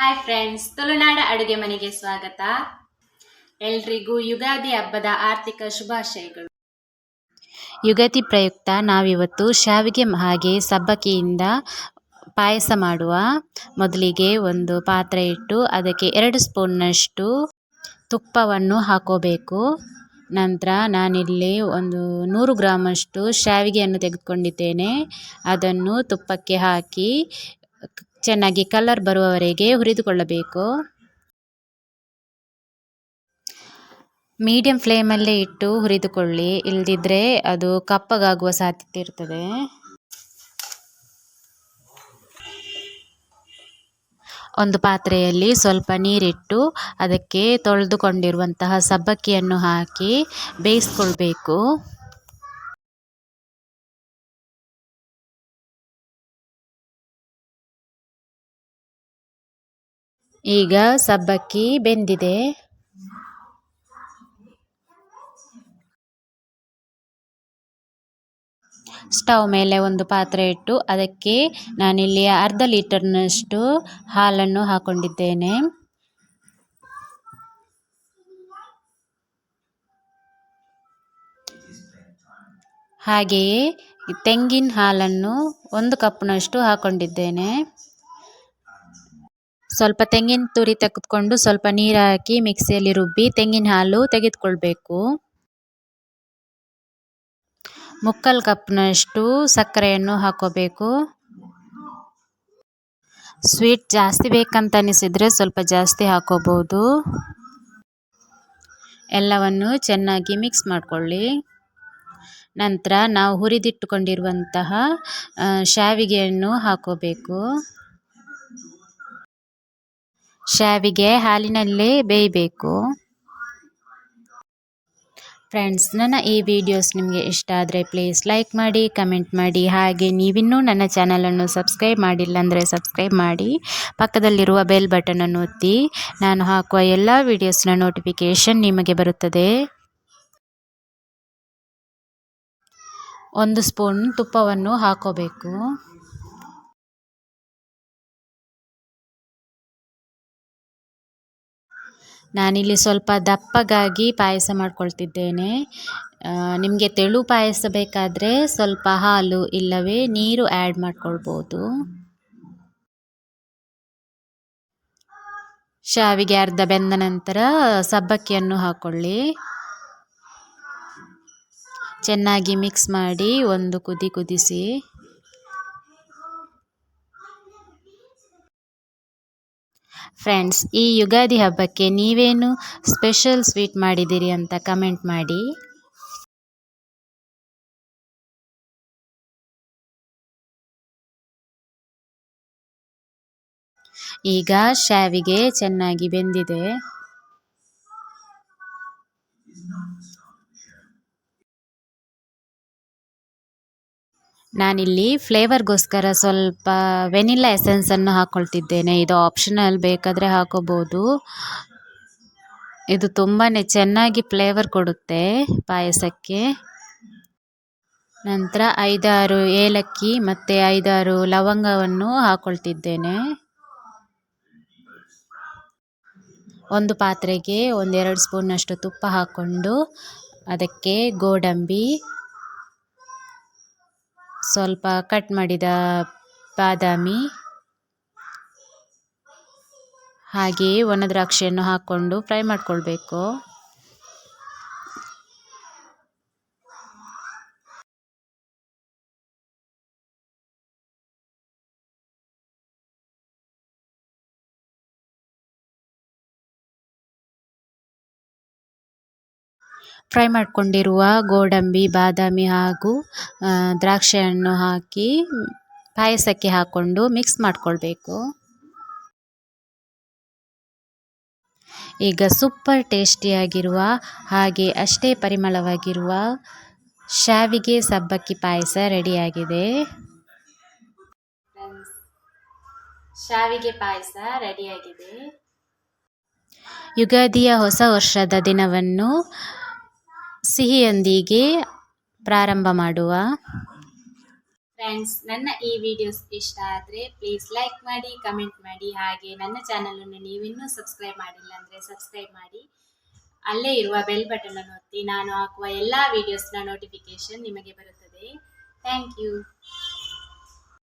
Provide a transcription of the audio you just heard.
Hi friends, ತುಳುನಾಡ ಅಡುಗೆ ಮನೆಗೆ ಸ್ವಾಗತ. ಎಲ್ರಿಗೂ ಯುಗಾದಿ ಹಬ್ಬದ ಆರ್ಥಿಕ ಶುಭಾಶಯಗಳು. ಯುಗಾದಿ ಪ್ರಯುಕ್ತ ನಾವಿವತ್ತು ಶಾವಿಗೆ ಹಾಗೆ ಸಬ್ಬಕ್ಕಿಯಿಂದ ಪಾಯಸ ಮಾಡುವ. ಮೊದಲಿಗೆ ಒಂದು ಪಾತ್ರೆ ಇಟ್ಟು ಅದಕ್ಕೆ 2 ಸ್ಪೂನ್ನಷ್ಟು ತುಪ್ಪವನ್ನು ಹಾಕೋಬೇಕು. ನಂತರ ನಾನಿಲ್ಲಿ ಒಂದು 100 ಗ್ರಾಮಷ್ಟು ಶಾವಿಗೆಯನ್ನು ತೆಗೆದುಕೊಂಡಿದ್ದೇನೆ. ಅದನ್ನು ತುಪ್ಪಕ್ಕೆ ಹಾಕಿ ಚೆನ್ನಾಗಿ ಕಲರ್ ಬರುವವರೆಗೆ ಹುರಿದುಕೊಳ್ಳಬೇಕು. ಮೀಡಿಯಂ ಫ್ಲೇಮಲ್ಲೇ ಇಟ್ಟು ಹುರಿದುಕೊಳ್ಳಿ, ಇಲ್ಲದಿದ್ದರೆ ಅದು ಕಪ್ಪಗಾಗುವ ಸಾಧ್ಯತೆ ಇರ್ತದೆ. ಒಂದು ಪಾತ್ರೆಯಲ್ಲಿ ಸ್ವಲ್ಪ ನೀರಿಟ್ಟು ಅದಕ್ಕೆ ತೊಳೆದುಕೊಂಡಿರುವಂತಹ ಸಬ್ಬಕ್ಕಿಯನ್ನು ಹಾಕಿ ಬೇಯಿಸ್ಕೊಳ್ಬೇಕು. ಈಗ ಸಬ್ಬಕ್ಕಿ ಬೆಂದಿದೆ. ಸ್ಟವ್ ಮೇಲೆ ಒಂದು ಪಾತ್ರೆ ಇಟ್ಟು ಅದಕ್ಕೆ ನಾನಿಲ್ಲಿ 1/2 ಲೀಟರ್ನಷ್ಟು ಹಾಲನ್ನು ಹಾಕೊಂಡಿದ್ದೇನೆ. ಹಾಗೆಯೇ ತೆಂಗಿನ ಹಾಲನ್ನು 1 ಕಪ್ನಷ್ಟು ಹಾಕೊಂಡಿದ್ದೇನೆ. ಸ್ವಲ್ಪ ತೆಂಗಿನ ತುರಿ ತೆಗೆದುಕೊಂಡು ಸ್ವಲ್ಪ ನೀರು ಹಾಕಿ ಮಿಕ್ಸಿಯಲ್ಲಿ ರುಬ್ಬಿ ತೆಂಗಿನ ಹಾಲು ತೆಗೆದುಕೊಳ್ಬೇಕು. 3/4 ಕಪ್ನಷ್ಟು ಸಕ್ಕರೆಯನ್ನು ಹಾಕೋಬೇಕು. ಸ್ವೀಟ್ ಜಾಸ್ತಿ ಬೇಕಂತ ಅನಿಸಿದರೆ ಸ್ವಲ್ಪ ಜಾಸ್ತಿ ಹಾಕೋಬಹುದು. ಎಲ್ಲವನ್ನು ಚೆನ್ನಾಗಿ ಮಿಕ್ಸ್ ಮಾಡಿಕೊಳ್ಳಿ. ನಂತರ ನಾವು ಹುರಿದಿಟ್ಟುಕೊಂಡಿರುವಂತಹ ಶಾವಿಗೆಯನ್ನು ಹಾಕೋಬೇಕು. ಶಾವಿಗೆ ಹಾಲಿನಲ್ಲೇ ಬೇಯಬೇಕು. ಫ್ರೆಂಡ್ಸ್, ನನ್ನ ಈ ವಿಡಿಯೋಸ್ ನಿಮಗೆ ಇಷ್ಟ ಆದರೆ ಪ್ಲೀಸ್ ಲೈಕ್ ಮಾಡಿ, ಕಮೆಂಟ್ ಮಾಡಿ. ಹಾಗೆ ನೀವಿನ್ನೂ ನನ್ನ ಚಾನಲನ್ನು ಸಬ್ಸ್ಕ್ರೈಬ್ ಮಾಡಿಲ್ಲ ಅಂದರೆ ಸಬ್ಸ್ಕ್ರೈಬ್ ಮಾಡಿ, ಪಕ್ಕದಲ್ಲಿರುವ ಬೆಲ್ ಬಟನನ್ನು ಒತ್ತಿ. ನಾನು ಹಾಕುವ ಎಲ್ಲ ವಿಡಿಯೋಸ್ನ ನೋಟಿಫಿಕೇಷನ್ ನಿಮಗೆ ಬರುತ್ತದೆ. 1 ಸ್ಪೂನ್ ತುಪ್ಪವನ್ನು ಹಾಕೋಬೇಕು. ನಾನಿಲ್ಲಿ ಸ್ವಲ್ಪ ದಪ್ಪಗಾಗಿ ಪಾಯಸ ಮಾಡ್ಕೊಳ್ತಿದ್ದೇನೆ. ನಿಮಗೆ ತೆಳು ಪಾಯಸ ಬೇಕಾದರೆ ಸ್ವಲ್ಪ ಹಾಲು ಇಲ್ಲವೇ ನೀರು ಆ್ಯಡ್ ಮಾಡ್ಕೊಳ್ಬೋದು. ಶಾವಿಗೆ ಅರ್ಧ ಬೆಂದ ನಂತರ ಸಬ್ಬಕ್ಕಿಯನ್ನು ಹಾಕ್ಕೊಳ್ಳಿ. ಚೆನ್ನಾಗಿ ಮಿಕ್ಸ್ ಮಾಡಿ ಒಂದು ಕುದಿಸಿ. ಫ್ರೆಂಡ್ಸ್, ಈ ಯುಗಾದಿ ಹಬ್ಬಕ್ಕೆ ನೀವೇನು ಸ್ಪೆಷಲ್ ಸ್ವೀಟ್ ಮಾಡಿದ್ದೀರಿ ಅಂತ ಕಮೆಂಟ್ ಮಾಡಿ. ಈಗ ಶಾವಿಗೆ ಚೆನ್ನಾಗಿ ಬೆಂದಿದೆ. ನಾನಿಲ್ಲಿ ಫ್ಲೇವರ್ಗೋಸ್ಕರ ಸ್ವಲ್ಪ ವೆನಿಲ್ಲಾ ಎಸೆನ್ಸನ್ನು ಹಾಕ್ಕೊಳ್ತಿದ್ದೇನೆ. ಇದು ಆಪ್ಷನಲ್, ಬೇಕಾದರೆ ಹಾಕೋಬೋದು. ಇದು ತುಂಬಾ ಚೆನ್ನಾಗಿ ಫ್ಲೇವರ್ ಕೊಡುತ್ತೆ ಪಾಯಸಕ್ಕೆ. ನಂತರ 5-6 ಏಲಕ್ಕಿ ಮತ್ತು 5-6 ಲವಂಗವನ್ನು ಹಾಕ್ಕೊಳ್ತಿದ್ದೇನೆ. ಒಂದು ಪಾತ್ರೆಗೆ 1-2 ಸ್ಪೂನ್ನಷ್ಟು ತುಪ್ಪ ಹಾಕ್ಕೊಂಡು ಅದಕ್ಕೆ ಗೋಡಂಬಿ, ಸ್ವಲ್ಪ ಕಟ್ ಮಾಡಿದ ಬಾದಾಮಿ ಹಾಗೆಯೇ ಒಣ ದ್ರಾಕ್ಷಿಯನ್ನು ಹಾಕ್ಕೊಂಡು ಫ್ರೈ ಮಾಡಿಕೊಳ್ಬೇಕು. ಫ್ರೈ ಮಾಡಿಕೊಂಡಿರುವ ಗೋಡಂಬಿ, ಬಾದಾಮಿ ಹಾಗೂ ದ್ರಾಕ್ಷಿಯನ್ನು ಹಾಕಿ ಪಾಯಸಕ್ಕೆ ಹಾಕ್ಕೊಂಡು ಮಿಕ್ಸ್ ಮಾಡಿಕೊಳ್ಬೇಕು. ಈಗ ಸೂಪರ್ ಟೇಸ್ಟಿಯಾಗಿರುವ ಹಾಗೆ ಅಷ್ಟೇ ಪರಿಮಳವಾಗಿರುವ ಶಾವಿಗೆ ಸಬ್ಬಕ್ಕಿ ಪಾಯಸ ರೆಡಿಯಾಗಿದೆ. ಶಾವಿಗೆ ಪಾಯಸ ರೆಡಿಯಾಗಿದೆ. ಯುಗಾದಿಯ ಹೊಸ ವರ್ಷದ ದಿನವನ್ನು ಸಿಹಿಯೊಂದಿಗೆ ಪ್ರಾರಂಭ ಮಾಡುವ. ಫ್ರೆಂಡ್ಸ್, ನನ್ನ ಈ ವಿಡಿಯೋಸ್ ಇಷ್ಟ ಆದರೆ ಪ್ಲೀಸ್ ಲೈಕ್ ಮಾಡಿ, ಕಮೆಂಟ್ ಮಾಡಿ. ಹಾಗೆ ನನ್ನ ಚಾನಲನ್ನು ನೀವಿನ್ನೂ ಸಬ್ಸ್ಕ್ರೈಬ್ ಮಾಡಿಲ್ಲ ಅಂದರೆ ಸಬ್ಸ್ಕ್ರೈಬ್ ಮಾಡಿ. ಅಲ್ಲೇ ಇರುವ ಬೆಲ್ ಬಟನ್ ಅನ್ನು ಒತ್ತಿ. ನಾನು ಹಾಕುವ ಎಲ್ಲ ವಿಡಿಯೋಸ್ನ ನೋಟಿಫಿಕೇಶನ್ ನಿಮಗೆ ಬರುತ್ತದೆ. Thank you.